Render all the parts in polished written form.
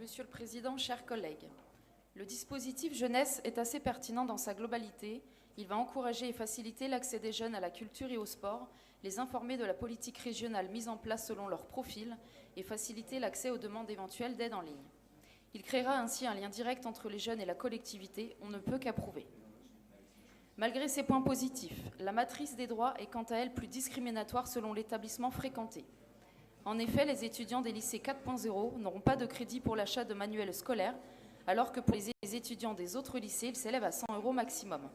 Monsieur le Président, chers collègues, le dispositif jeunesse est assez pertinent dans sa globalité. Il va encourager et faciliter l'accès des jeunes à la culture et au sport, les informer de la politique régionale mise en place selon leur profil et faciliter l'accès aux demandes éventuelles d'aide en ligne. Il créera ainsi un lien direct entre les jeunes et la collectivité, on ne peut qu'approuver. Malgré ces points positifs, la matrice des droits est quant à elle plus discriminatoire selon l'établissement fréquenté. En effet, les étudiants des lycées 4.0 n'auront pas de crédit pour l'achat de manuels scolaires, alors que pour les étudiants des autres lycées, il s'élève à 100 € maximum.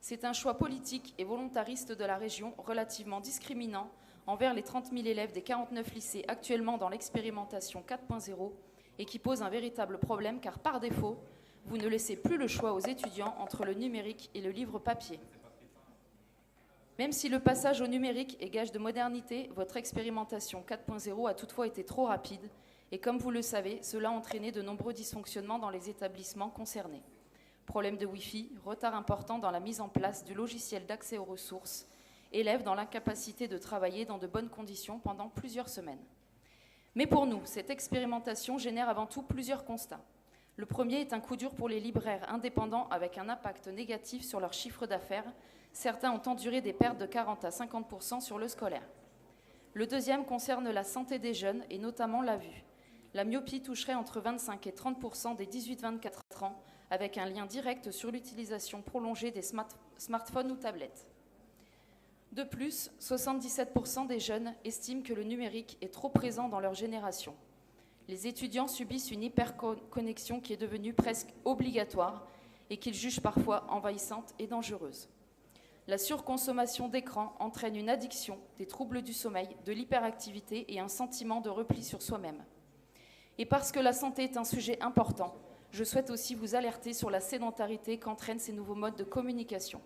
C'est un choix politique et volontariste de la région relativement discriminant envers les 30 000 élèves des 49 lycées actuellement dans l'expérimentation 4.0 et qui pose un véritable problème car par défaut, vous ne laissez plus le choix aux étudiants entre le numérique et le livre papier. Même si le passage au numérique est gage de modernité, votre expérimentation 4.0 a toutefois été trop rapide et comme vous le savez, cela a entraîné de nombreux dysfonctionnements dans les établissements concernés. Problèmes de Wi-Fi, retard important dans la mise en place du logiciel d'accès aux ressources, élèves dans l'incapacité de travailler dans de bonnes conditions pendant plusieurs semaines. Mais pour nous, cette expérimentation génère avant tout plusieurs constats. Le premier est un coup dur pour les libraires indépendants avec un impact négatif sur leur chiffre d'affaires. Certains ont enduré des pertes de 40 à 50% sur le scolaire. Le deuxième concerne la santé des jeunes et notamment la vue. La myopie toucherait entre 25 et 30% des 18-24 ans avec un lien direct sur l'utilisation prolongée des smartphones ou tablettes. De plus, 77% des jeunes estiment que le numérique est trop présent dans leur génération. Les étudiants subissent une hyperconnexion qui est devenue presque obligatoire et qu'ils jugent parfois envahissante et dangereuse. La surconsommation d'écran entraîne une addiction, des troubles du sommeil, de l'hyperactivité et un sentiment de repli sur soi-même. Et parce que la santé est un sujet important, je souhaite aussi vous alerter sur la sédentarité qu'entraînent ces nouveaux modes de communication.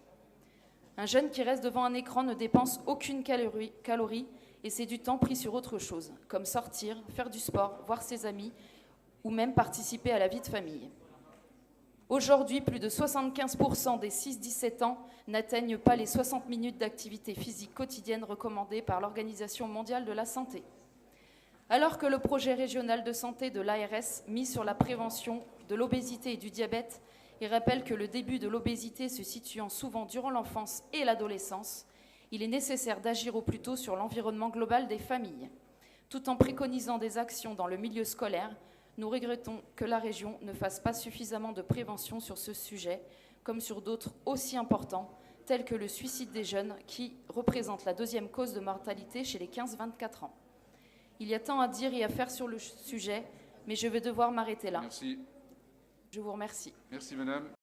Un jeune qui reste devant un écran ne dépense aucune calorie et c'est du temps pris sur autre chose, comme sortir, faire du sport, voir ses amis ou même participer à la vie de famille. Aujourd'hui, plus de 75% des 6-17 ans n'atteignent pas les 60 minutes d'activité physique quotidienne recommandées par l'Organisation mondiale de la santé. Alors que le projet régional de santé de l'ARS mise sur la prévention de l'obésité et du diabète et rappelle que le début de l'obésité se situant souvent durant l'enfance et l'adolescence, il est nécessaire d'agir au plus tôt sur l'environnement global des familles. Tout en préconisant des actions dans le milieu scolaire, nous regrettons que la région ne fasse pas suffisamment de prévention sur ce sujet, comme sur d'autres aussi importants, tels que le suicide des jeunes, qui représente la deuxième cause de mortalité chez les 15-24 ans. Il y a tant à dire et à faire sur le sujet, mais je vais devoir m'arrêter là. Merci. Je vous remercie. Merci, madame.